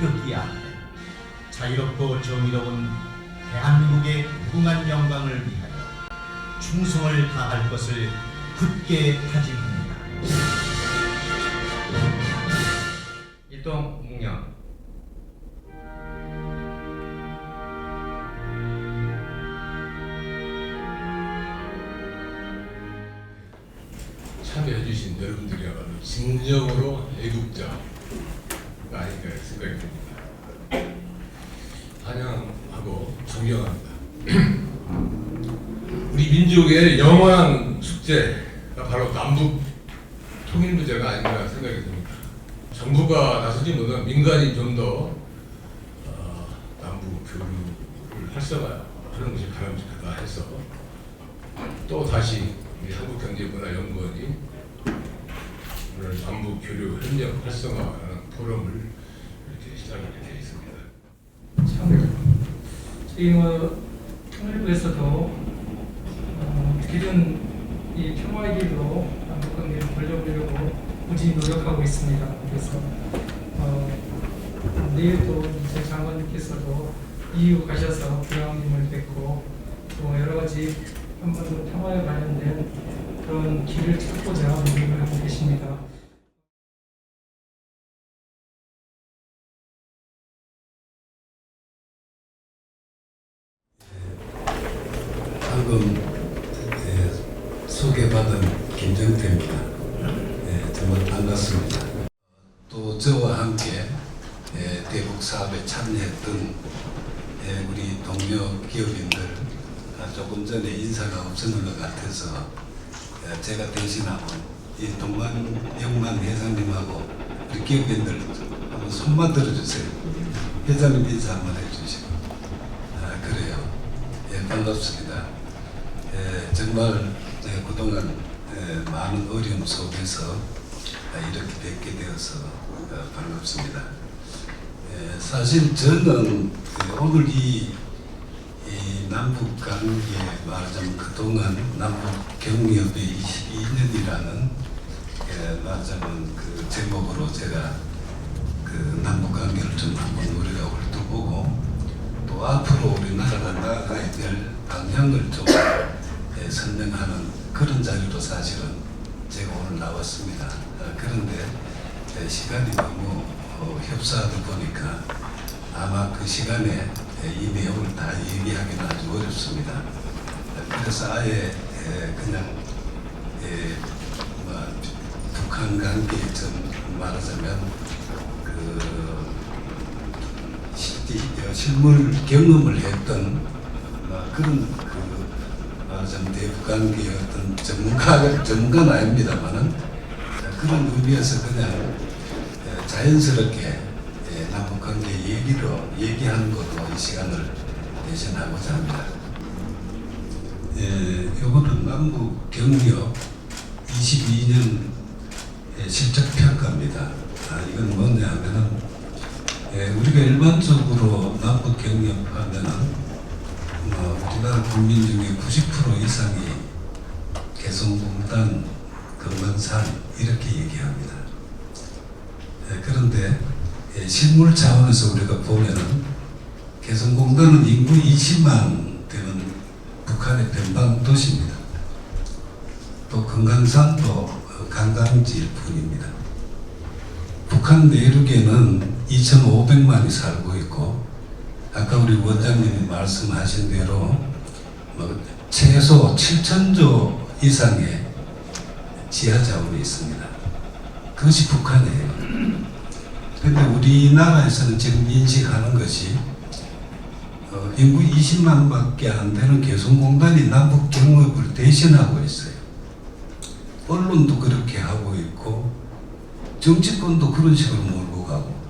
태극기 아래 자유롭고 정의로운 대한민국의 무궁한 영광을 위하여 충성을 다할 것을 굳게 다짐합니다. 일동 묵념. 참여해주신 여러분들이야말로 진정으로 애국자가 아닌가 생각이 듭니다. 환영하고 존경합니다. 우리 민족의 영원한 숙제가 바로 남북 통일 문제가 아닌가 생각이 듭니다. 정부가 나서지 못한 민간이 좀 더 남북 교류를 활성화하는 것이 바람직하다 해서 또 다시 우리 한국경제문화연구원이 오늘 남북 교류 협력 활성화라는 포럼을 이렇게 시작하게 되어 있습니다. 참 저희 통일부에서도 기존 이 평화의 길로 남북관계를 벌려보려고 꾸준히 노력하고 있습니다. 그래서 내일도 이제 장관님께서도 EU 가셔서 부장님을 뵙고 또 여러 가지 한반도 평화에 관련된 그런 길을 찾고자 노력을 하고 계십니다. 방금 소개받은 김정태입니다. 정말 반갑습니다. 또 저와 함께 대북 사업에 참여했던 우리 동료 기업인들 조금 전에 인사가 없었는 것 같아서 제가 대신하고 이 동만영만 회장님하고 우리 기업인들 한번 손만 들어주세요. 회장님 인사 한번 해주시고. 그래요. 반갑습니다. 정말 그동안 많은 어려움 속에서 이렇게 뵙게 되어서 반갑습니다. 사실 저는 오늘 이 남북 관계 말하자면 그동안 남북 경협의 22년이라는 말하자면 그 제목으로 제가 그 남북 관계를 좀 한번 우리가 훑어보고 또 앞으로 우리나라가 나아가야 될 방향을 좀 설명하는 그런 자리로 사실은 제가 오늘 나왔습니다. 그런데 시간이 너무 협소하다 보니까 아마 그 시간에 이 내용을 다 얘기하기는 아주 어렵습니다. 그래서 아예 그냥 북한 관계에 좀 말하자면 그 실물 경험을 했던 그런 말하자면 대북 관계의 어떤 전문가는 아닙니다만은 그런 의미에서 그냥 자연스럽게 남북 관계 얘기하는 것으로 이 시간을 대신하고자 합니다. 이거는 남북 경협 22년 실적 평가입니다. 이건 뭐냐 하면은 우리가 일반적으로 남북 경협하면은 우리나라 국민 중에 90% 이상이 개성공단, 금강산 이렇게 얘기합니다. 그런데 실물 차원에서 우리가 보면은 개성공단은 인구 20만 되는 북한의 변방 도시입니다. 또 금강산도 관광지일 뿐입니다. 북한 내륙에는 2,500만이 살고 있고 아까 우리 원장님이 말씀하신 대로 최소 7,000조 이상의 지하 자원이 있습니다. 그것이 북한이에요. 그런데 우리나라에서는 지금 인식하는 것이 인구 20만밖에 안 되는 개성공단이 남북 경협을 대신하고 있어요. 언론도 그렇게 하고 있고 정치권도 그런 식으로 몰고 가고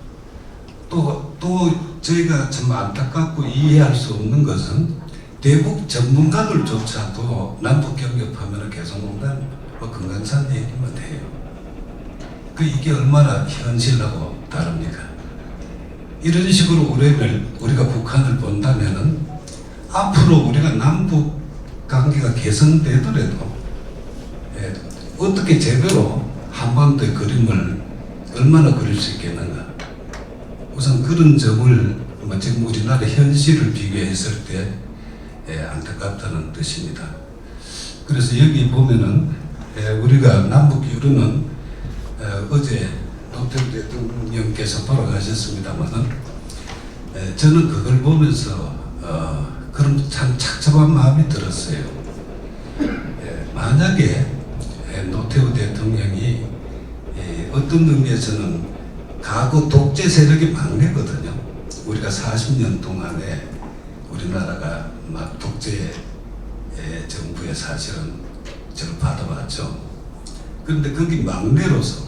또 저희가 참 안타깝고 이해할 수 없는 것은 대북 전문가들조차도 남북 경협하면 개성공단, 금강산 얘기만 해요. 이게 얼마나 현실하고 다릅니까? 이런 식으로 우리가 북한을 본다면은 앞으로 우리가 남북 관계가 개선되더라도 어떻게 제대로 한반도의 그림을 얼마나 그릴 수 있겠는가? 우선 그런 점을 지금 우리나라 현실을 비교했을 때 안타깝다는 뜻입니다. 그래서 여기 보면은 우리가 남북 교류는 어제 노태우 대통령께서 돌아가셨습니다만은 저는 그걸 보면서 그런 참 착잡한 마음이 들었어요. 만약에 노태우 대통령이 어떤 의미에서는 과거 독재 세력의 막내거든요. 우리가 40년 동안에 우리나라가 막 독재 정부의 사실은 저를 받아왔죠. 그런데 거기 막내로서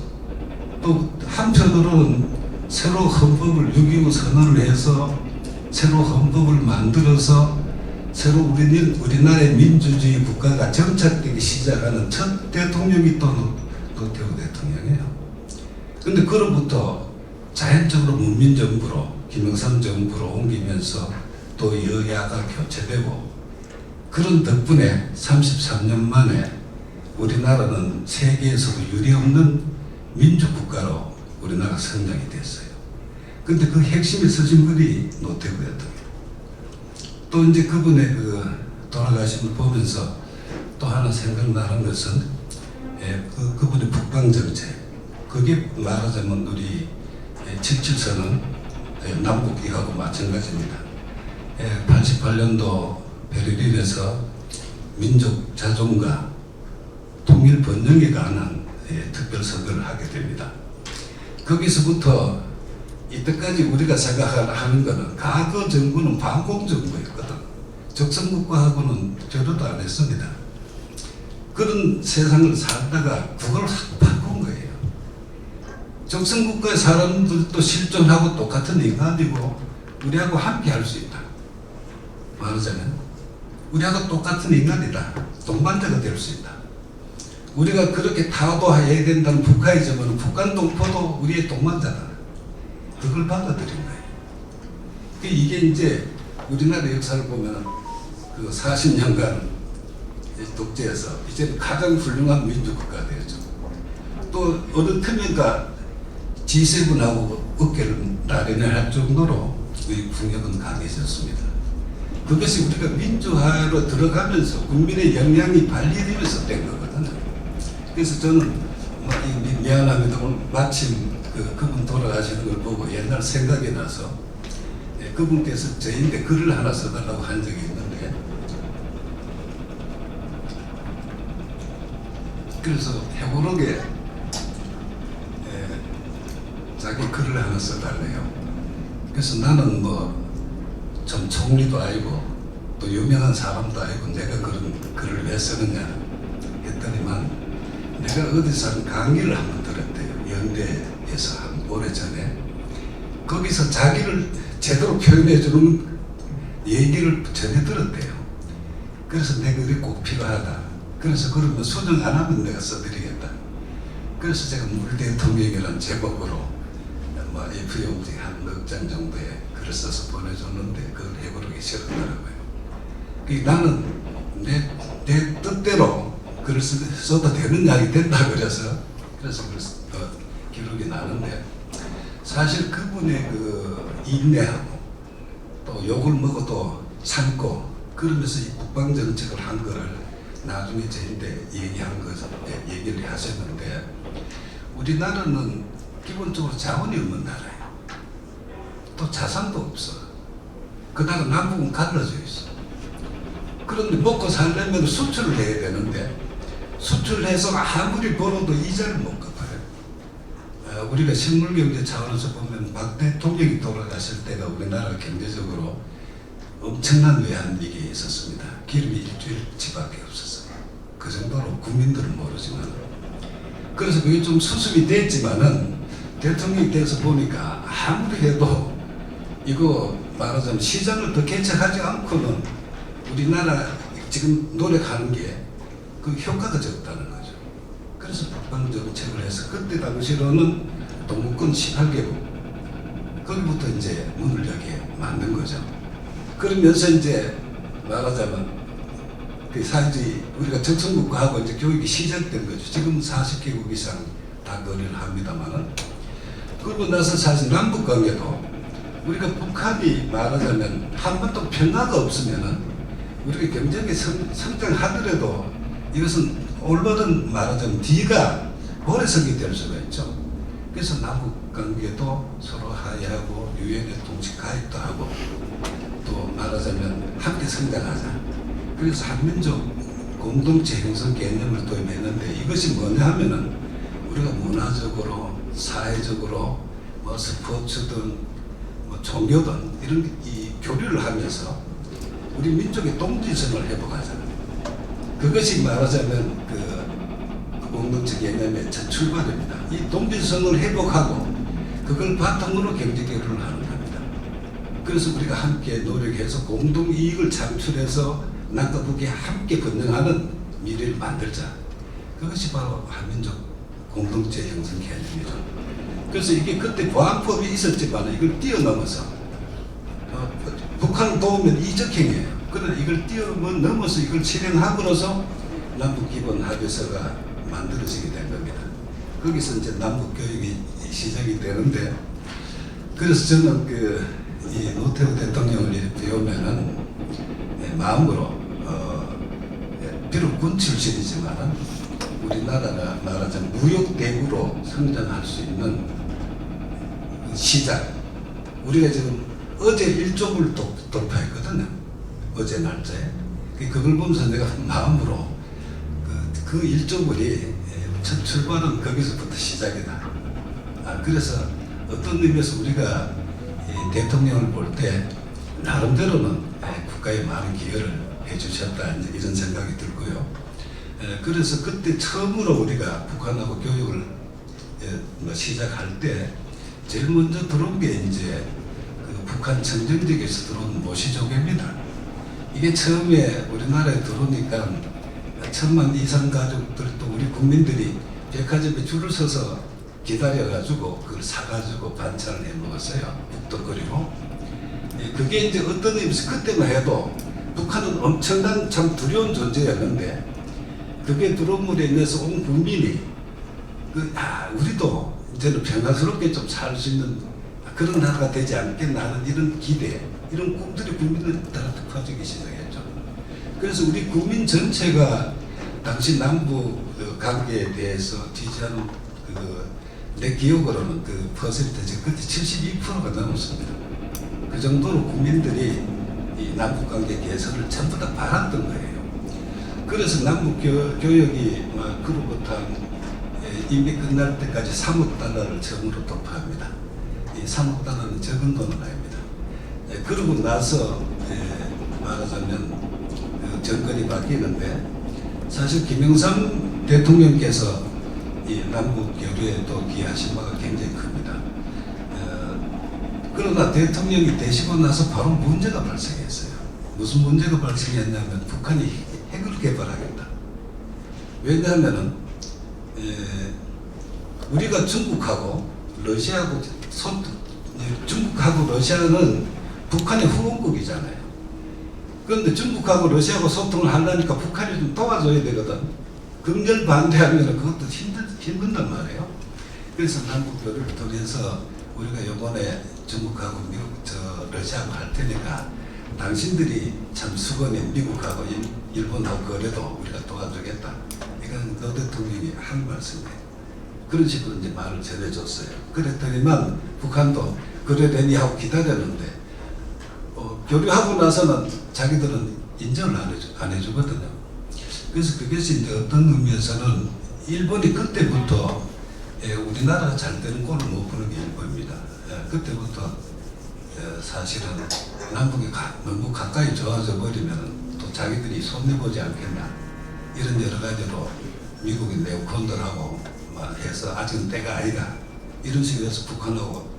또 한편으로는 새로 헌법을 6.25 선언을 해서 새로 헌법을 만들어서 새로 우리나라의 민주주의 국가가 정착되기 시작하는 첫 대통령이 또 노태우 대통령이에요. 근데 그로부터 자연적으로 문민정부로 김영삼 정부로 옮기면서 또 여야가 교체되고 그런 덕분에 33년 만에 우리나라는 세계에서도 유례없는 민주국가로 우리나라가 성장이 됐어요. 근데 그 핵심에 서신 분이 노태우 대통령. 또 이제 그분의 돌아가신 걸 보면서 또 하나 생각나는 것은 그분의 북방정책. 그게 말하자면 우리 77선언 남북이하고 마찬가지입니다. 88년도 베를린에서 민족 자존과 통일 번영에 관한 특별 선언을 하게 됩니다. 거기서부터 이때까지 우리가 생각하는 것은 과거 정부는 반공 정부였거든. 적성국가하고는 교류도 안 했습니다. 그런 세상을 살다가 그걸 확 바꾼 거예요. 적성국가의 사람들도 실존하고 똑같은 인간이고 우리하고 함께 할 수 있다. 말하자면 우리하고 똑같은 인간이다. 동반자가 될 수 있다. 우리가 그렇게 타도해야 된다는 북한의 점은 북한 동포도 우리의 동반자다. 그걸 받아들인 거예요. 이게 이제 우리나라 역사를 보면 그 40년간 독재에서 이제 가장 훌륭한 민주국가가 되었죠. 또 어느 틈인가 G7하고 어깨를 나란히 할 정도로 이 국력은 강해졌습니다. 그것이 우리가 민주화로 들어가면서 국민의 역량이 발휘되면서 된 거거든요. 그래서 저는 미안합니다만 마침 그분 돌아가시는 걸 보고 옛날 생각이 나서 그분께서 저희한테 글을 하나 써달라고 한 적이 있는데 그래서 해보록에 자기 글을 하나 써달래요. 그래서 나는 좀 총리도 아니고 또 유명한 사람도 아니고 내가 그런 글을 왜 쓰느냐 했더니만 내가 어디서 한 강의를 한번 들었대요. 연대에서 한 오래전에 거기서 자기를 제대로 표현해주는 얘기를 전해 들었대요. 그래서 내 글이 꼭 필요하다. 그래서 그러면 수정 안 하면 내가 써드리겠다. 그래서 제가 물 대통령이라는 제목으로 F 용지 한 넉 장 정도의 글을 써서 보내줬는데 그걸 해보려기 싫었더라고요. 나는 내 뜻대로 글을 써도 되는 양이 된다 그래서 기록이 나는데 사실 그분의 인내하고 또 욕을 먹어도 참고 그러면서 이 국방 정책을 한 거를 나중에 저한테 얘기를 하셨는데 우리나라는 기본적으로 자원이 없는 나라예요. 또 자산도 없어. 그다가 남북은 갈라져 있어. 그런데 먹고 살려면 수출을 해야 되는데 수출해서 아무리 벌어도 이자를 못 갚아요. 우리가 식물경제 차원에서 보면 박 대통령이 돌아가실 때가 우리나라 경제적으로 엄청난 외환위기에 있었습니다. 기름이 일주일치밖에 없었어요. 그 정도로 국민들은 모르지만 그래서 그게 좀 수습이 됐지만은 대통령이 돼서 보니까 아무리 해도 이거 말하자면 시장을 더 개척하지 않고는 우리나라 지금 노력하는 게 그 효과가 적다는 거죠. 그래서 국방 정책을 해서 그때 당시로는 동구권 18개국 거기부터 이제 문을 여기에 만든 거죠. 그러면서 이제 말하자면 그 사회주의 우리가 적성국가하고 이제 교육이 시작된 거죠. 지금 40개국 이상 다 거래를 합니다만은 그러고 나서 사실 남북관계도 우리가 북한이 말하자면 한 번도 평화가 없으면은 우리가 경제가 성장하더라도 이것은 올바른 말하자면 뒤가 모래성이 될 수가 있죠. 그래서 남북 관계도 서로 화해하고 유엔에 동시 가입도 하고 또 말하자면 함께 성장하자. 그래서 한민족 공동체 형성 개념을 도입했는데 이것이 뭐냐 하면은 우리가 문화적으로 사회적으로 뭐 스포츠든 뭐 종교든 이런 이 교류를 하면서 우리 민족의 동질성을 회복하자. 그것이 말하자면 그 공동체 개념의 첫 출발입니다. 이 동질성을 회복하고 그걸 바탕으로 경제 교류를 하는 겁니다. 그래서 우리가 함께 노력해서 공동 이익을 창출해서 남과 북이 함께 번영하는 미래를 만들자. 그것이 바로 한민족 공동체 형성 개념이죠. 그래서 이게 그때 보안법이 있었지만 이걸 뛰어넘어서 북한을 도우면 이적행위예요. 그러나 이걸 뛰어넘어서 이걸 실행함으로써 남북기본합의서가 만들어지게 된 겁니다. 거기서 이제 남북교육이 시작이 되는데 그래서 저는 이 노태우 대통령을 배우면은 마음으로 비록 군 출신이지만은 우리나라가 말하자면 무역대국으로 성장할 수 있는 시작. 우리가 지금 어제 1조를 돌파했거든요. 어제 날짜에. 그걸 보면서 내가 마음으로 그 1조불이 첫 출발은 거기서부터 시작이다. 그래서 어떤 의미에서 우리가 대통령을 볼 때 나름대로는 국가에 많은 기여를 해주셨다 이런 생각이 들고요. 그래서 그때 처음으로 우리가 북한하고 교육을 시작할 때 제일 먼저 들어온 게 이제 그 북한 청정지역에서 들어온 모시조개입니다. 이게 처음에 우리나라에 들어오니까 1000만 이상 가족들 또 우리 국민들이 백화점에 줄을 서서 기다려가지고 그걸 사가지고 반찬을 해 먹었어요. 북덕거리고. 그게 이제 어떤 의미에서 그때만 해도 북한은 엄청난 참 두려운 존재였는데 그게 들어옴으로 인해서 온 국민이 우리도 이제는 평화스럽게 좀 살 수 있는 그런 나라가 되지 않겠나 하는 이런 기대, 이런 꿈들이 국민들 따라 퍼지기 시작했죠. 그래서 우리 국민 전체가 당시 남북 관계에 대해서 지지하는 내 기억으로는 그 퍼센트가 그때 72%가 넘었습니다. 그 정도로 국민들이 이 남북 관계 개선을 전부 다 바랐던 거예요. 그래서 남북 교역이 그로부터 이미 끝날 때까지 3억 달러를 처음으로 돌파합니다. 이 3억 달러는 적은 돈은 아닙니다. 그러고 나서 말하자면 정권이 바뀌는데 사실 김영삼 대통령께서 이 남북 교류에 또 기여하신 바가 굉장히 큽니다. 그러나 대통령이 되시고 나서 바로 문제가 발생했어요. 무슨 문제가 발생했냐면 북한이 핵을 개발하겠다. 왜냐하면은 우리가 중국하고 러시아하고 중국하고 러시아는 북한의 후원국이잖아요. 그런데 중국하고 러시아하고 소통을 하려니까 북한이 좀 도와줘야 되거든. 극렬 반대하면 그것도 힘든단 말이에요. 그래서 남북 교류를 통해서 우리가 이번에 중국하고 러시아하고 할 테니까 당신들이 참 수건에 미국하고 일본하고 거래도 우리가 도와주겠다. 이건 노 대통령이 한 말씀이에요. 그런 식으로 이제 말을 전해줬어요. 그랬더니만 북한도 그래되니 하고 기다렸는데 교류하고 나서는 자기들은 인정을 안 해주거든요. 그래서 그것이 이제 어떤 의미에서는 일본이 그때부터 우리나라가 잘 되는 꼴을 못 보는 게 일본입니다. 그때부터 사실은 남북이 너무 가까이 좋아져 버리면 또 자기들이 손해보지 않겠나 이런 여러 가지로 미국이 네오콘들하고 해서 아직은 때가 아니다 이런 식으로 해서 북한하고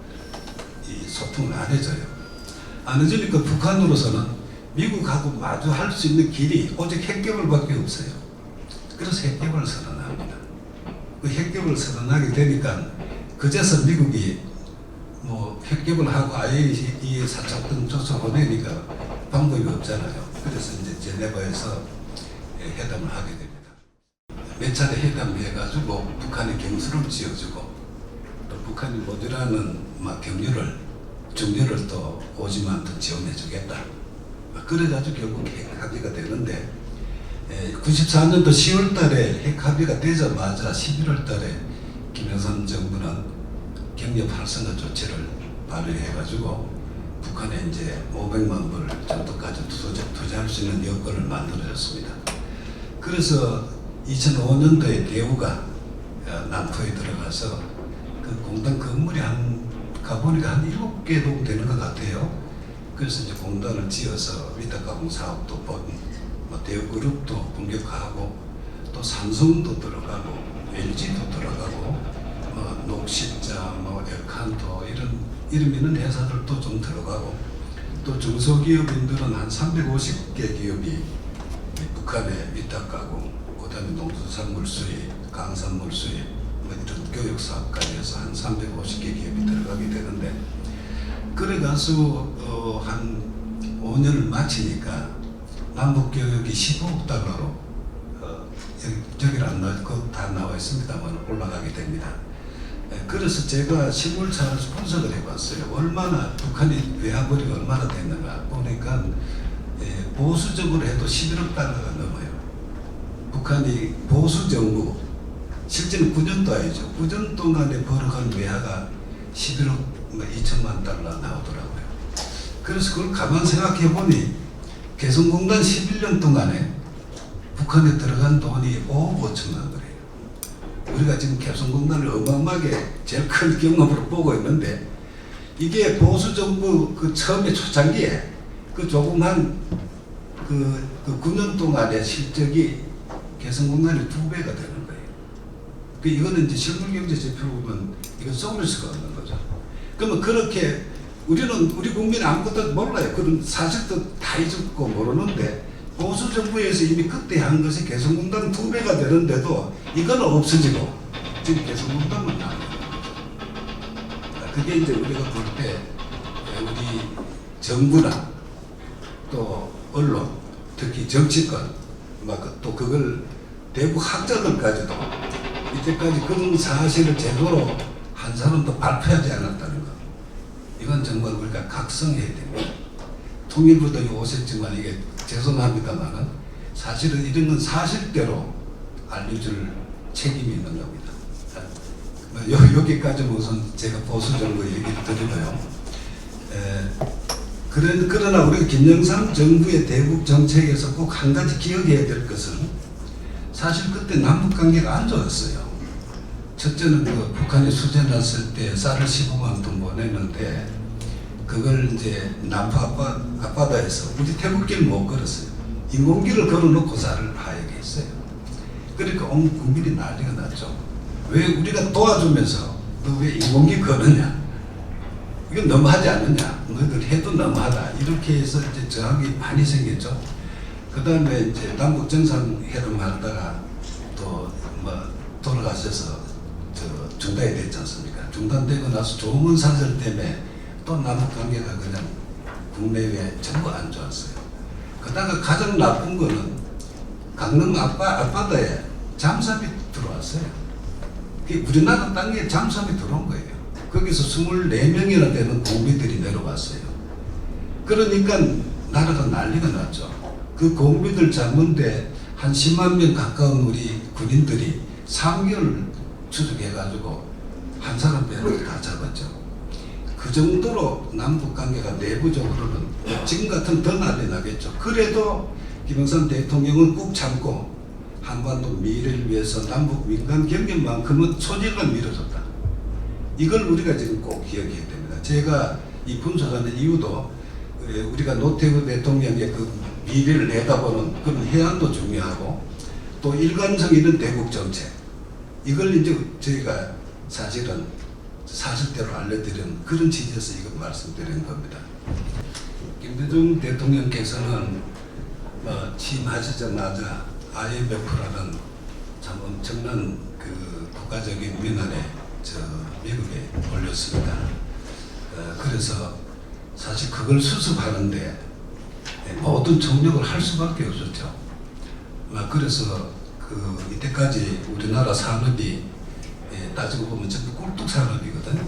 이 소통을 안 해줘요. 안 해주니까 북한으로서는 미국하고 마주할 수 있는 길이 오직 핵개발밖에 없어요. 그래서 핵개발을 선언합니다. 그 핵개발을 선언하게 되니까 그제서 미국이 핵개발하고 IAEA 사찰등 조사 보내니까 방법이 없잖아요. 그래서 이제 제네바에서 회담을 하게 됩니다. 몇 차례 회담을 해가지고 북한의 경수를 지어주고 또 북한이 모자라는 경유를 중재를 또 오지만 더 지원해주겠다. 그래가지고 결국 핵 합의가 되는데 94년도 10월 달에 핵 합의가 되자마자 11월 달에 김영삼 정부는 경협 활성화 조치를 발휘해가지고 북한에 이제 500만 불 정도까지 투자할 수 있는 여건을 만들어줬습니다. 그래서 2005년도에 대우가 남포에 들어가서 그 공단 건물이 가보니까 한 7개 정도 되는 것 같아요. 그래서 이제 공단을 지어서 위탁가공 사업도 대우그룹도 본격화하고 또 삼성도 들어가고 LG도 들어가고 녹십자, 엘칸토 이름 있는 회사들도 좀 들어가고 또 중소기업인들은 한 350개 기업이 북한에 위탁가공, 그다음에 농수산물 수입, 강산물 수입, 이런 교육 사업까지 해서 한 350개 기업이 들어가게 되는데 그래가서 한 5년을 마치니까 남북 교육이 15억 달러로 저기를 안 나와, 그거 다 나와 있습니다만 올라가게 됩니다. 그래서 제가 실물차를 분석을 해봤어요. 얼마나 북한이 외화벌이가 얼마나 됐는가 보니까 보수적으로 해도 11억 달러가 넘어요. 북한이 보수 정부 실제는 9년도 아니죠. 9년 동안에 벌어간 외화가 11억 2천만 달러 나오더라고요. 그래서 그걸 가만 생각해 보니 개성공단 11년 동안에 북한에 들어간 돈이 5억 5천만 불이에요. 우리가 지금 개성공단을 어마어마하게 제일 큰 경험으로 보고 있는데 이게 보수 정부 그 처음에 초창기에 그 조그만 그 9년 동안의 실적이 개성공단의 2배가 되는 거예요. 그 이거는 이제 실물경제 지표로 보면 이건 속을 수가 없는 거죠. 그러면 그렇게 우리 국민은 아무것도 몰라요. 그런 사실도 다 잊었고 모르는데 보수 정부에서 이미 그때 한 것이 개성공단 2배가 되는데도 이거는 없어지고 지금 개성공단만 나오는 거죠. 그게 이제 우리가 볼 때 우리 정부나 또 언론, 특히 정치권, 또 그걸 대북 학자들까지도 이때까지 그런 사실을 제대로 한 사람도 발표하지 않았다는 것. 이건 정말 우리가 각성해야 됩니다. 통일부도 오셨지만 이게 죄송합니다만은 사실은 이런 건 사실대로 알려줄 책임이 있는 겁니다. 여기까지 우선 제가 보수 정부 얘기를 드리고요. 그러나 우리가 김영삼 정부의 대북 정책에서 꼭 한 가지 기억해야 될 것은 사실 그때 남북 관계가 안 좋았어요. 첫째는 그 북한이 수재 났을 때 쌀을 15만 톤 보냈는데 그걸 이제 남포 앞바다에서 우리 태극기를 못 걸었어요. 인공기를 걸어놓고 쌀을 하얘게 했어요. 그러니까 온 국민이 난리가 났죠. 왜 우리가 도와주면서 너 왜 인공기 거느냐? 이건 너무하지 않느냐? 너희들 해도 너무하다. 이렇게 해서 이제 저항이 많이 생겼죠. 그 다음에 이제 남북 정상회담 하다가 또 돌아가셔서 중단이 됐지 않습니까? 중단되고 나서 조문 사설 때문에 또 남북 관계가 그냥 국내외 전부 안 좋았어요. 그다가 가장 나쁜 거는 강릉 앞바다에 잠수함이 들어왔어요. 우리나라 땅에 잠수함이 들어온 거예요. 거기서 24명이나 되는 공비들이 내려왔어요. 그러니까 나라가 난리가 났죠. 그 공비들 잡는데 한 10만 명 가까운 우리 군인들이 3개월 추적해가지고 한 사람 배를 다 잡았죠. 그 정도로 남북 관계가 내부적으로는 지금 같으면 더 난리 나겠죠. 그래도 김영삼 대통령은 꾹 참고 한반도 미래를 위해서 남북 민간 경협만큼은 소재가 밀어줬다. 이걸 우리가 지금 꼭 기억해야 됩니다. 제가 이 분석하는 이유도 우리가 노태우 대통령의 그 미래를 내다보는 그런 해안도 중요하고 또 일관성 있는 대북 정책 이걸 이제 저희가 사실은 사실대로 알려드리는 그런 취지에서 이걸 말씀드리는 겁니다. 김대중 대통령께서는 취임하시자마자 IMF라는 참 엄청난 그 국가적인 민원에 미국에 올렸습니다. 그래서 사실 그걸 수습하는데 모든 총력을 할 수밖에 없었죠. 그래서 이때까지 우리나라 산업이 따지고 보면 전부 꿀뚝 산업이거든요.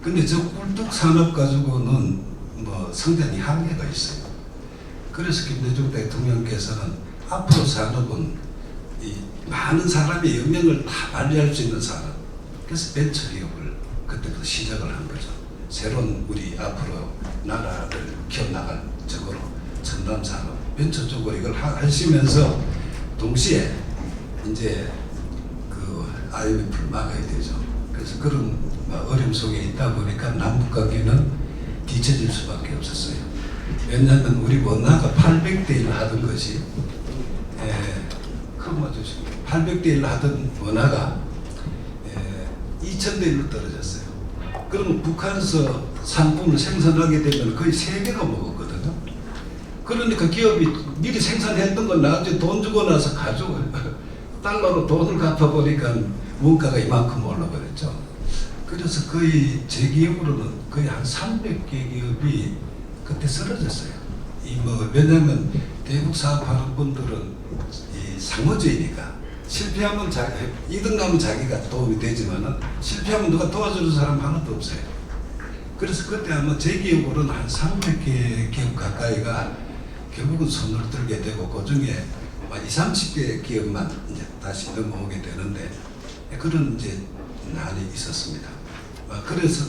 근데 저 꿀뚝 산업 가지고는 뭐 성장이 한계가 있어요. 그래서 김대중 대통령께서는 앞으로 산업은 이 많은 사람의 역량을 다 발휘할 수 있는 산업. 그래서 벤처기업을 그때부터 시작을 한 거죠. 새로운 우리 앞으로 나라를 키워나갈 쪽으로 첨단 산업, 벤처 쪽으로 이걸 하시면서 동시에 이제 그 IMF를 막아야 되죠. 그래서 그런 어려움 속에 있다 보니까 남북 관계는 뒤처질 수밖에 없었어요. 왜냐하면 우리 원화가 800대 1 하던 것이 그거 주시고 800대 1 하던 원화가 2000대 1로 떨어졌어요. 그러면 북한에서 상품을 생산하게 되면 거의 3배가 먹었거든요. 그러니까 기업이 미리 생산했던 건 나중에 돈 주고 나서 가져와요. 달러로 돈을 갚아보니까 원가가 이만큼 올라버렸죠. 그래서 거의 제 기억으로는 거의 한 300개 기업이 그때 쓰러졌어요. 왜냐면 대북 사업하는 분들은 이 상호주의니까 실패하면 이득 나면 자기가 도움이 되지만은 실패하면 누가 도와주는 사람 하나도 없어요. 그래서 그때 아마 제 기억으로는 한 300개 기업 가까이가 결국은 손을 들게 되고 그 중에 20, 30개 기업만 이제 다시 넘어오게 되는데 그런 이제 난이 있었습니다. 그래서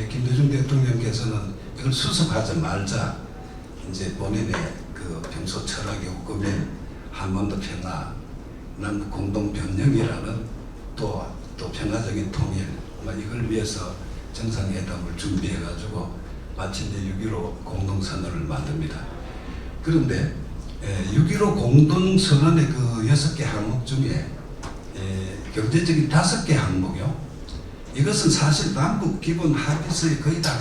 김대중 대통령께서는 이걸 수습하지 말자 이제 본인의 그 평소 철학이 없으면 한반도 평화, 남북 공동 변형이라는 또 평화적인 통일 이걸 위해서 정상회담을 준비해 가지고 마침내 6.15 공동선언을 만듭니다. 그런데 6.15 공동선언의 그 6개 항목 중에 경제적인 5개 항목이요. 이것은 사실 남북 기본 합의서에 거의 다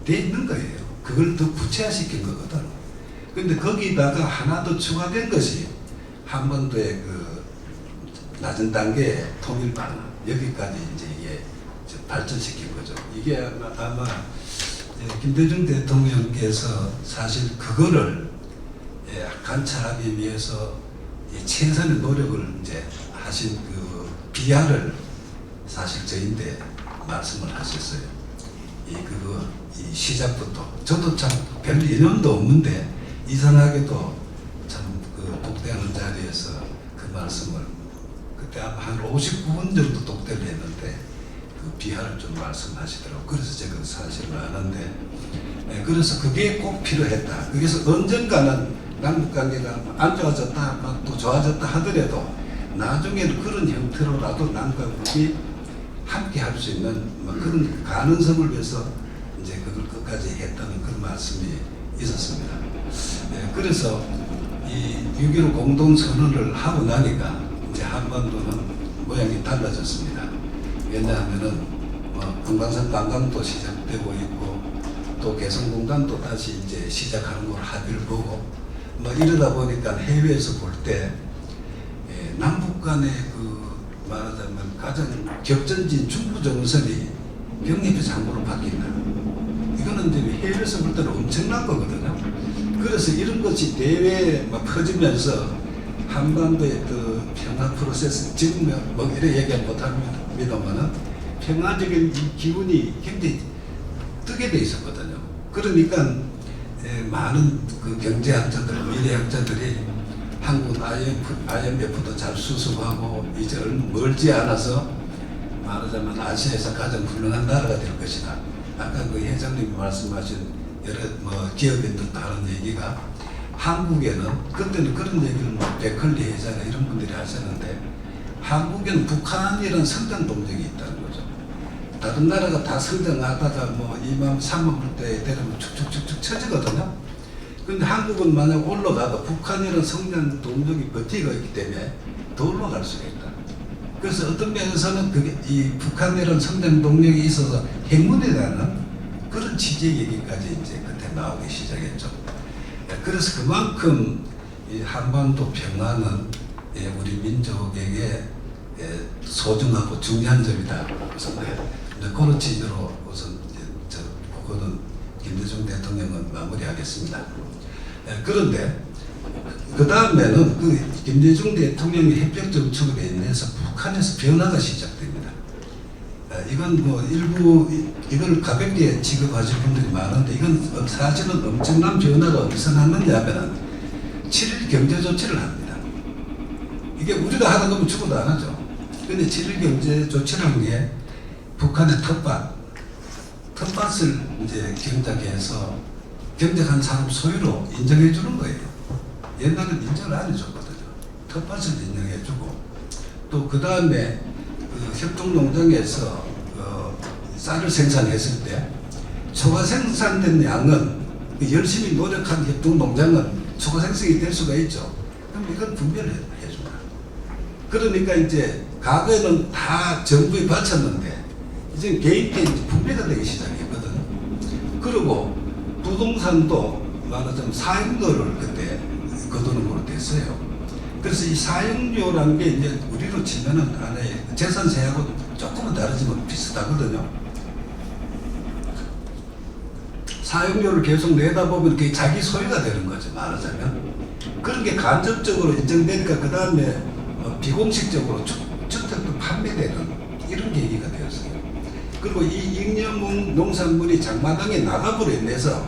돼 있는 거예요. 그걸 더 구체화시킨 거거든. 근데 거기다가 하나 더 추가된 것이 한반도의 그 낮은 단계 통일 방안 여기까지 이제 이게 발전시킨 거죠. 이게 아마 김대중 대통령께서 사실 그거를 관찰하기 위해서 최선의 노력을 이제 하신 그 비하를 사실 저희한테 말씀을 하셨어요. 이 시작부터 저도 참 별 인연도 없는데 이상하게도 참 그 독대하는 자리에서 그 말씀을 그때 아마 한 59분 정도 독대를 했는데 그 비하를 좀 말씀하시더라고요. 그래서 제가 사실을 아는데 그래서 그게 꼭 필요했다. 그래서 언젠가는 남북관계가 안 좋아졌다 막 또 좋아졌다 하더라도 나중에는 그런 형태로라도 남과 북이 함께 할 수 있는 그런 가능성을 위해서 이제 그걸 끝까지 했다는 그런 말씀이 있었습니다. 그래서 이 6.15 공동선언을 하고 나니까 이제 한반도는 모양이 달라졌습니다. 왜냐하면은 금강산 관광도 시작되고 있고 또 개성공단도 다시 이제 시작하는 걸 합의를 보고 이러다 보니까 해외에서 볼 때 남북 간의 그 말하자면 가장 격전지인 중부정선이 병립의 상부로 바뀐다. 이거는 이제 해외에서 볼 때는 엄청난 거거든요. 그래서 이런 것이 대외에 막 퍼지면서 한반도의 그 평화 프로세스 지금 이래 얘기 못합니다만은 평화적인 이 기운이 굉장히 뜨게 돼 있었거든요. 그러니까 많은 그 경제학자들, 미래학자들이 한국 IMF도 잘 수습하고 이제 멀지 않아서 말하자면 아시아에서 가장 훌륭한 나라가 될 것이다. 아까 그 회장님이 말씀하신 여러 기업인들도 하는 얘기가 한국에는 그때는 그런 얘기를 백컬리 회장이나 이런 분들이 하셨는데 한국에는 북한이라는 성장 동력이 있다는 거죠. 다른 나라가 다 성장하다가 2만 3만 불대 되면 축축축축 처지거든요. 근데 한국은 만약 올라가도 북한이라는 성장 동력이 버티고 있기 때문에 더 올라갈 수가 있다. 그래서 어떤 면에서는 그게 이 북한이라는 성장 동력이 있어서 행운이라는 그런 취지의 얘기까지 이제 그때 나오기 시작했죠. 그래서 그만큼 이 한반도 평화는 우리 민족에게 소중하고 중요한 점이다. 그래서 그런 취지로 우선 그거는 김대중 대통령은 마무리하겠습니다. 그런데 그 다음에는 그 김대중 대통령의 협력 정책으로 인해서 북한에서 변화가 시작됩니다. 이건 뭐 일부 이걸 가볍게 취급하실 분들이 많은데 이건 사실은 엄청난 변화가 어디서 났느냐 하면은 7일 경제 조치를 합니다. 이게 우리가 하다 보면 죽어도 안 하죠. 근데 7일 경제 조치를 한 게 북한의 텃밭을 이제 경작해서 경작한 사람 소유로 인정해 주는 거예요. 옛날에는 인정을 안 해줬거든요. 텃밭을 인정해주고 또 그 다음에 그 협동농장에서 쌀을 생산했을 때 초과 생산된 양은 열심히 노력한 협동농장은 초과 생성이 될 수가 있죠. 그럼 이건 분별을 해준다. 그러니까 이제 과거에는 다 정부에 바쳤는데 이제 개인께 이제 분배가 되기 시작했거든. 그리고 부동산도 말하자면 사용료를 그때 거두는 걸로 됐어요. 그래서 이 사용료라는 게 이제 우리로 치면은 안에 재산세하고 조금은 다르지만 비슷하거든요. 사용료를 계속 내다 보면 그게 자기 소유가 되는 거죠. 말하자면 그런 게 간접적으로 인정되니까 그 다음에 비공식적으로 주택도 판매되는 이런 계기가 되었어요. 그리고 이 잉여 농산물이 장마당에 나가버려 인해서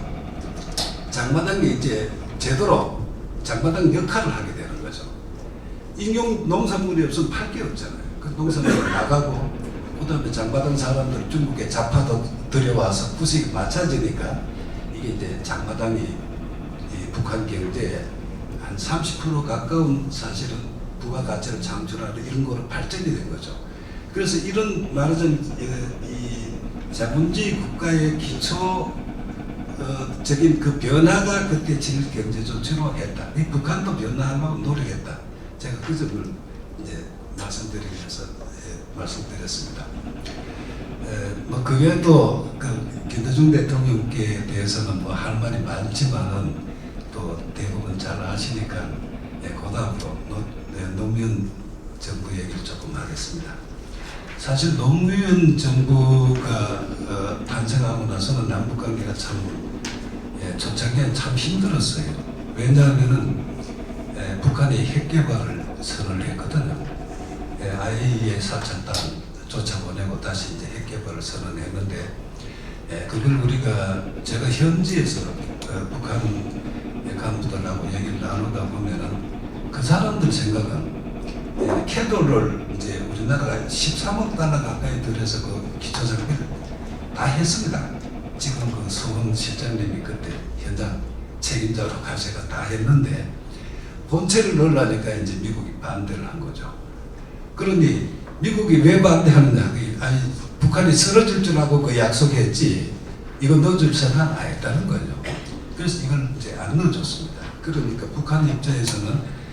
장마당이 이제 제대로 장마당 역할을 하게 되는 거죠. 잉여 농산물이 없으면 팔 게 없잖아요. 그 농산물이 나가고 그 다음에 장마당 사람들 중국에 잡아도 들여와서 구색이 맞춰지니까 이게 이제 장마당이 이 북한 경제에 한 30% 가까운 사실은 부가가치를 창출하는 이런 거로 발전이 된 거죠. 그래서 이런 말하자면 이 자본주의 국가의 기초적인 그 변화가 그때 질9경제 조치로 했다. 이 북한도 변화하려고 노력했다. 제가 그 점을 이제 말씀드리면서 말씀드렸습니다. 뭐 그 외에도 그 김대중 대통령께 대해서는 뭐 할 말이 많지만은 또 대부분 잘 아시니까 그다음으로 노무현 정부 얘기를 조금 하겠습니다. 사실 노무현 정부가 탄생하고 나서는 남북 관계가 참 초창기엔 참 힘들었어요. 왜냐하면은 북한이 핵 개발을 선언을 했거든요. IAEA 사찰단 쫓아보내고 다시 이제 핵 개발을 선언했는데 그걸 우리가 제가 현지에서 북한 간부들하고 얘기를 나누다 보면은 그 사람들 생각은 캐도를 이제 우리나라가 13억 달러 가까이 들여서 그 기초 장비를 다 했습니다. 지금 그 서훈 실장님이 그때 현장 책임자로 가셔가 다 했는데 본체를 넣으려니까 이제 미국이 반대를 한 거죠. 그러니 미국이 왜 반대하느냐? 아니 북한이 쓰러질 줄 알고 그 약속했지 이거 넣어줄 생각 안 했다는 거죠. 그래서 이걸 이제 안 넣어줬습니다. 그러니까 북한 입장에서는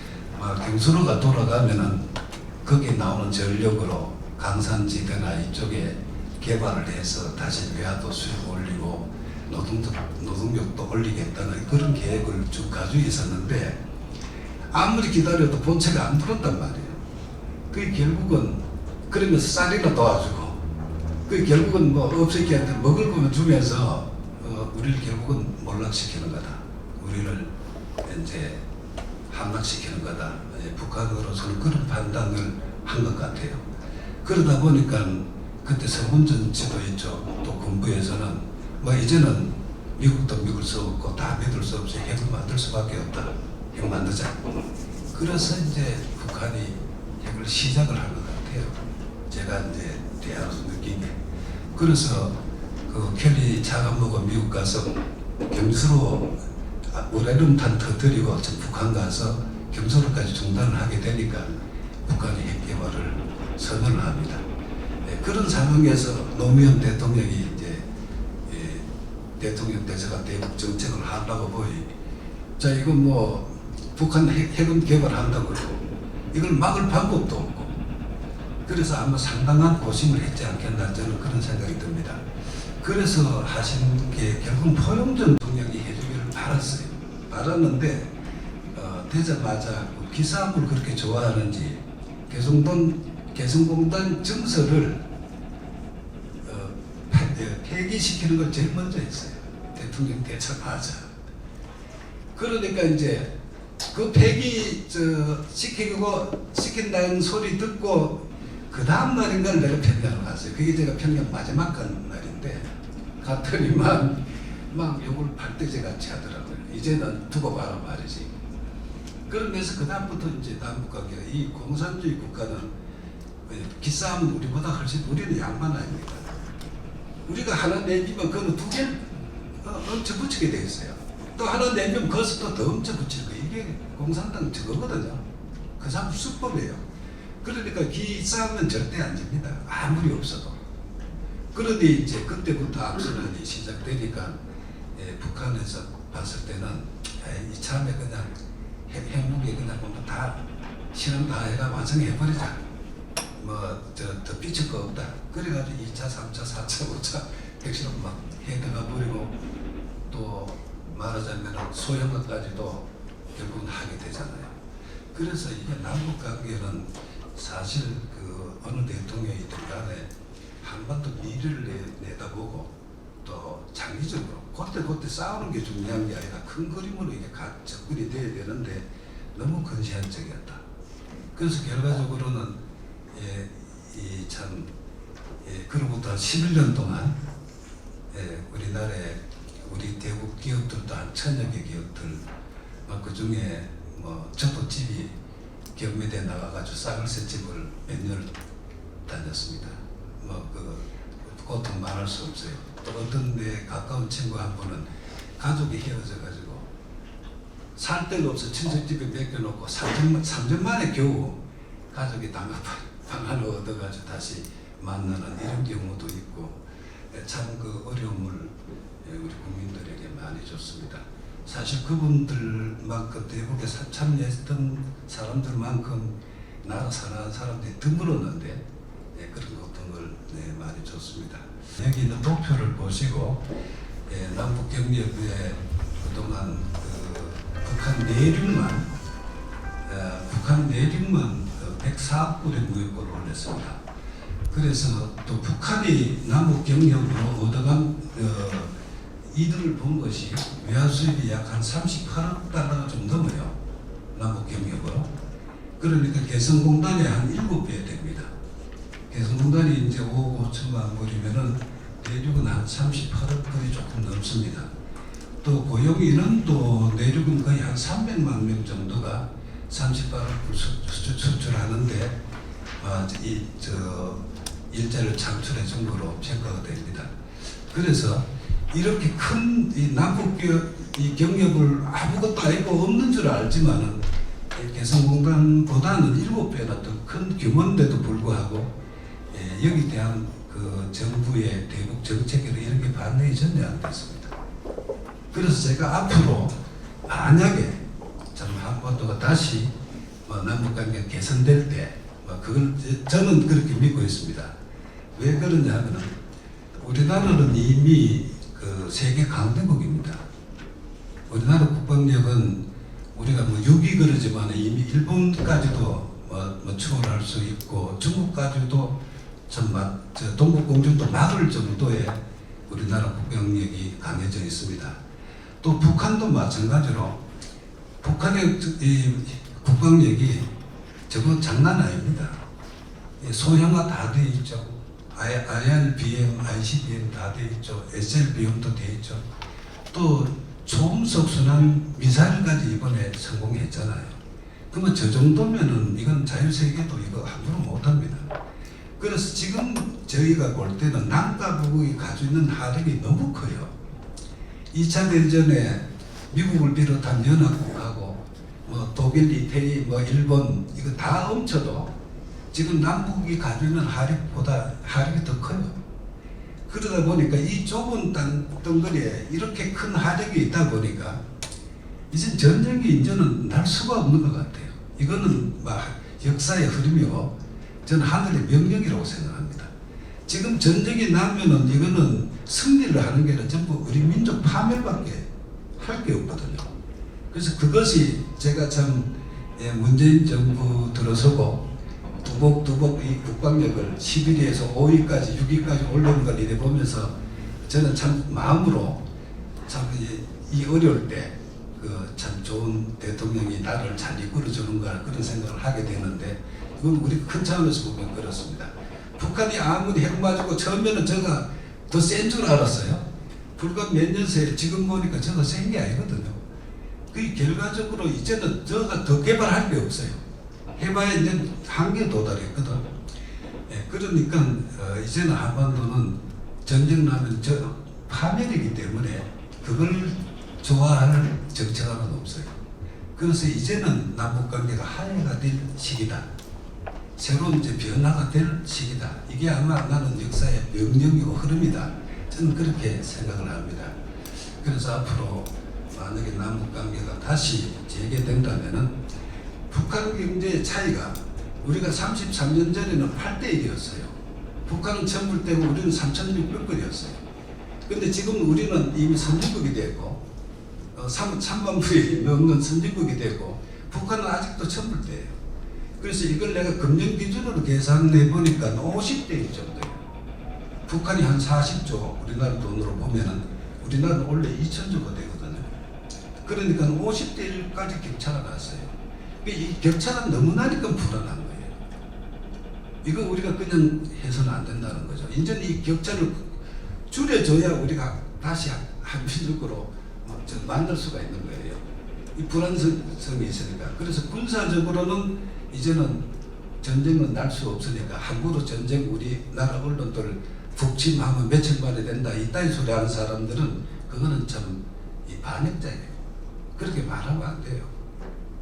경수로가 돌아가면은 거기에 나오는 전력으로 강산지대나 이쪽에 개발을 해서 다시 외화도 수입 올리고 노동력도 올리겠다는 그런 계획을 쭉 가지고 있었는데 아무리 기다려도 본체가 안 풀었단 말이에요. 그게 결국은 그러면서 쌀이나 도와주고 그게 결국은 뭐 없애기한테 먹을 거면 주면서 우리를 결국은 몰락시키는 거다. 우리를 이제 함락시키는 거다. 북한으로서는 그런 판단을 한 것 같아요. 그러다 보니까 그때 서문전 지도 있죠. 또 군부에서는 뭐 이제는 미국도 믿을 수 없고 다 믿을 수 없이 핵을 만들 수밖에 없다. 핵 만들자. 그래서 이제 북한이 핵을 시작을 한 것 같아요. 제가 이제 대화로서 느낀 게. 그래서 그 켈리 차관보고 미국 가서 경수로 우라늄탄 터뜨리고 북한 가서 경수로까지 중단을 하게 되니까 북한이 핵 개발을 선언을 합니다. 그런 상황에서 노무현 대통령이 이제 대통령 대사가 대북 정책을 하려고 보이 자 이건 뭐 북한 핵은 개발한다고 그러고 이걸 막을 방법도 없고 그래서 아마 상당한 고심을 했지 않겠나 저는 그런 생각이 듭니다. 그래서 하신 게 결국 포용전 대통령이 해주기를 바랐는데 되자마자 기사함을 그렇게 좋아하는지 개성공단 증서를 폐기시키는 걸 제일 먼저 했어요. 대통령 되자마자. 그러니까 이제 그 폐기 시킨다는 소리 듣고 그 그 다음 날인가를 내가 평양을 갔어요. 그게 제가 평양 마지막 간 날인데 갔더니만 막 욕을 발대제 같이 하더라고요. 이제는 두고 봐라 말이지. 그러면서 그 다음부터 이제 남북관계가 이 공산주의 국가는 기싸움은 우리보다 훨씬 우리는 양반 아닙니까? 우리가 하나 내주면 그거는 두 개 엄청 붙이게 돼 있어요. 또 하나 내주면 거기서 또 더 엄청 붙이는 거. 이게 공산당 저거거든요. 그 사람 수법이에요. 그러니까 기싸움은 절대 안 집니다. 아무리 없어도. 그런데 이제 그때부터 악순환이 시작되니까 북한에서 봤을 때는 이 참에 그냥 핵무기 그냥 뭐 다 실험 다 해가 완성해버리자. 더 삐칠 거 없다. 그래가지고 2차, 3차, 4차, 5차 핵실험 막 해가 버리고 또 말하자면 소형화까지도 결국은 하게 되잖아요. 그래서 이게 남북 관계는 사실 그 어느 대통령이든 간에 한반도 미래를 내다보고 또 장기적으로 그때 싸우는 게 중요한 게 아니라 큰 그림으로 이게 접근이 돼야 되는데 너무 근시안적이었다. 그래서 결과적으로는 그로부터 11년 동안 우리나라에 우리 대국 기업들도 한 1000여 개 기업들 그 중에 저도 집이 경매대에 나가가지고 쌀국수 집을 몇 년을 다녔습니다. 그 고통 말할 수 없어요. 또 어떤 내 가까운 친구 한 분은 가족이 헤어져가지고 살 데가 없어 친척집에 맡겨놓고 3년 만에 겨우 가족이 방 하나 얻어가지고 다시 만나는 이런 경우도 있고 참 그 어려움을 우리 국민들에게 많이 줬습니다. 사실 그분들만큼 대북에 참여했던 사람들만큼 나라 사랑하는 사람들이 드물었는데 그런 고통을 많이 줬습니다. 여기 있는 도표를 보시고 남북 경협에 그동안 북한 내륙만 104억 불의 무역고를 올렸습니다. 그래서 또 북한이 남북 경협으로 얻어간 이득을 본 것이 외화 수입이 약 한 38억 달러가 좀 넘어요. 남북 경협으로. 그러니까 개성공단이 한 7배 됩니다. 개성공단이 이제 5억 5천만 불이면은 내륙은 한 38억 불이 조금 넘습니다. 또 고용인은 또 내륙은 거의 한 300만 명 정도가 38억 불 수출하는데 일자리를 창출해 준 거로 평가가 됩니다. 그래서 이렇게 큰 이 남북 이 경협을 아무것도 아니고 없는 줄 알지만은 개성공단보다는 7배나 더 큰 규모인데도 불구하고 여기 대한 그 정부의 대북 정책에도 이런 게 반영이 전혀 안 됐습니다. 그래서 제가 앞으로 만약에 참 한반도가 다시 남북관계 개선될 때 그걸 저는 그렇게 믿고 있습니다. 왜 그러냐 하면은 우리나라는 이미 그 세계 강대국입니다. 우리나라 국방력은 우리가 6위 그러지만 이미 일본까지도 추월할 수 있고 중국까지도 동북공정도 막을 정도의 우리나라 국방력이 강해져 있습니다. 또 북한도 마찬가지로 북한의 이 국방력이 저거 장난 아닙니다. 소형화 다 돼 있죠. IRBM, ICBM 다 돼 있죠. SLBM도 돼 있죠. 또 초음속 순환 미사일까지 이번에 성공했잖아요. 그러면 저 정도면은 이건 자유세계도 이거 함부로 못합니다. 그래서 지금 저희가 볼 때는 남과 북이 가지고 있는 하력이 너무 커요. 2차 대전에 미국을 비롯한 연합국하고 독일, 이태리, 일본 이거 다 훔쳐도 지금 남북이 가지고 있는 하력보다 하력이 더 커요. 그러다 보니까 이 좁은 덩거리에 이렇게 큰 하력이 있다 보니까 이제 전쟁이 이제는 날 수가 없는 것 같아요. 이거는 역사의 흐름이고 저는 하늘의 명령이라고 생각합니다. 지금 전쟁이 나면은 이거는 승리를 하는 게 아니라 전부 우리 민족 파멸밖에 할 게 없거든요. 그래서 그것이 제가 참 문재인 정부 들어서고 두벅두벅 이 국방력을 11위에서 5위까지 6위까지 올리는 걸 이래 보면서 저는 참 마음으로 참 이 어려울 때 참 좋은 대통령이 나를 잘 이끌어 주는가 그런 생각을 하게 되는데 이건 우리 큰 차원에서 보면 그렇습니다. 북한이 아무리 핵 맞고 처음에는 저가 더 센 줄 알았어요. 불과 몇 년 새에 지금 보니까 저가 센 게 아니거든요. 그 결과적으로 이제는 저가 더 개발할 게 없어요. 해봐야 이제 한계에 도달했거든. 예, 그러니까 이제는 한반도는 전쟁 나면 저 파멸이기 때문에 그걸 좋아할 정치가는 없어요. 그래서 이제는 남북관계가 화해가 될 시기다. 새로운 이제 변화가 될 시기다. 이게 아마 나는 역사의 명령이고 흐름이다. 저는 그렇게 생각을 합니다. 그래서 앞으로 만약에 남북관계가 다시 재개된다면은 북한 경제의 차이가 우리가 33년 전에는 8대 1이었어요. 북한은 1000불대고 우리는 3600불이었어요. 근데 지금 우리는 이미 선진국이 되고 3만 불이 넘는 선진국이 되고 북한은 아직도 1000불대예요. 그래서 이걸 내가 금년 기준으로 계산해 보니까 50대 1 정도예요. 북한이 한 40조 우리나라 돈으로 보면은 우리나라는 원래 2000조가 되거든요. 그러니까 50대 1까지 격차가 났어요. 이 격차가 너무 나니까 불안한 거예요. 이거 우리가 그냥 해서는 안 된다는 거죠. 이제는 이 격차를 줄여줘야 우리가 다시 한민족으로 만들 수가 있는 거예요. 이 불안성이 있으니까. 그래서 군사적으로는 이제는 전쟁은 날 수 없으니까 함부로 전쟁 우리나라 언론들 북침하면 며칠 만에 된다 이따위 소리 하는 사람들은 그거는 참 반역자예요. 그렇게 말하면 안 돼요.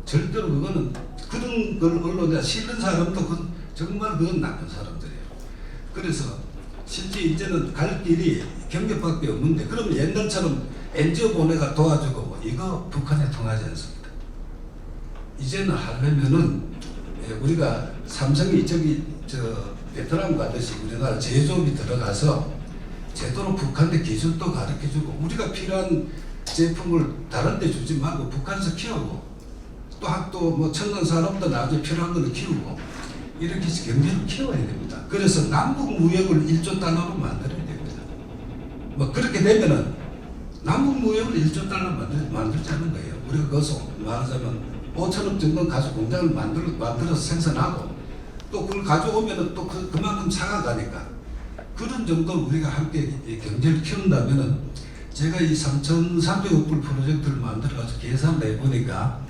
절대로 그거는 그런 걸 언론에 실는 사람도 정말 그건 나쁜 사람들이에요. 그래서 실제 이제는 갈 길이 경계밖에 없는데 그러면 옛날처럼 NGO 보내가 도와주고 뭐 이거 북한에 통하지 않습니다. 이제는 하려면은 우리가 삼성이 베트남 가듯이 우리나라 제조업이 들어가서 제대로 북한의 기술도 가르쳐주고 우리가 필요한 제품을 다른 데 주지 말고 북한에서 키우고 또 뭐 첨단 산업도 나중에 필요한 거는 키우고 이렇게 해서 경제를 키워야 됩니다. 그래서 남북 무역을 1조 달러로 만들어야 됩니다. 뭐 그렇게 되면은 남북 무역을 1조 달러 만들자는 거예요. 우리가 거기서 말하자면 5천억 정도 가지고 공장을 만들어서 생산하고 또 그걸 가져오면은 또 그만큼 사가가니까 그런 정도 우리가 함께 경제를 키운다면은 제가 이 3,300억 불 프로젝트를 만들어가지고 계산을 해보니까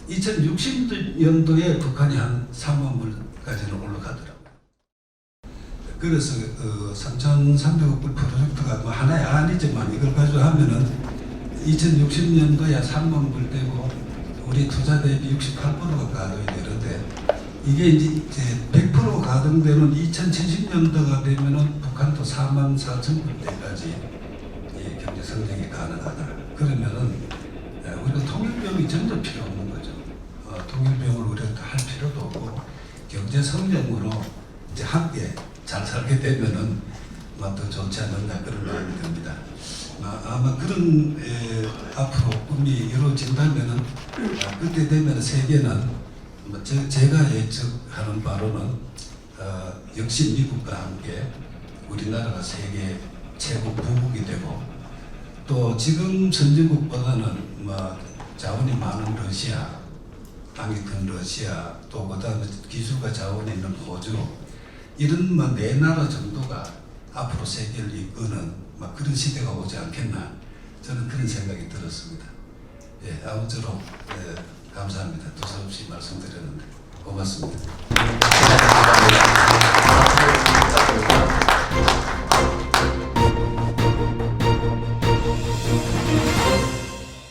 2060년도에 북한이 한 3만 불까지는 올라가더라고요. 그래서 3,300억 불 프로젝트가 뭐 하나의 아니지만 이걸 가지고 하면은 2060년도에 3만 불 되고 우리 투자 대비 68%가 가동이 되는데 이게 이제 100% 가동되는 2070년도가 되면은 북한도 4만 4천 불대까지 경제 성장이 가능하다. 그러면은 우리가 통일병이 전혀 필요 없는 거죠. 통일병을 우리가 할 필요도 없고 경제 성장으로 이제 함께 잘 살게 되면은 더 좋지 않는가 그런 마음이 듭니다. 아마 그런 앞으로 꿈이 이루어진다면은 그때 되면 세계는 제가 예측하는 바로는 역시 미국과 함께 우리나라가 세계 최고 부국이 되고 또 지금 선진국보다는 자원이 많은 러시아, 땅이 큰 러시아, 또 그다음에 기술과 자원이 있는 호주 이런 네 나라 정도가 앞으로 세계를 이끄는 그런 시대가 오지 않겠나 저는 그런 생각이 들었습니다. 아무쪼록 감사합니다. 두서없이 말씀드렸는데 고맙습니다.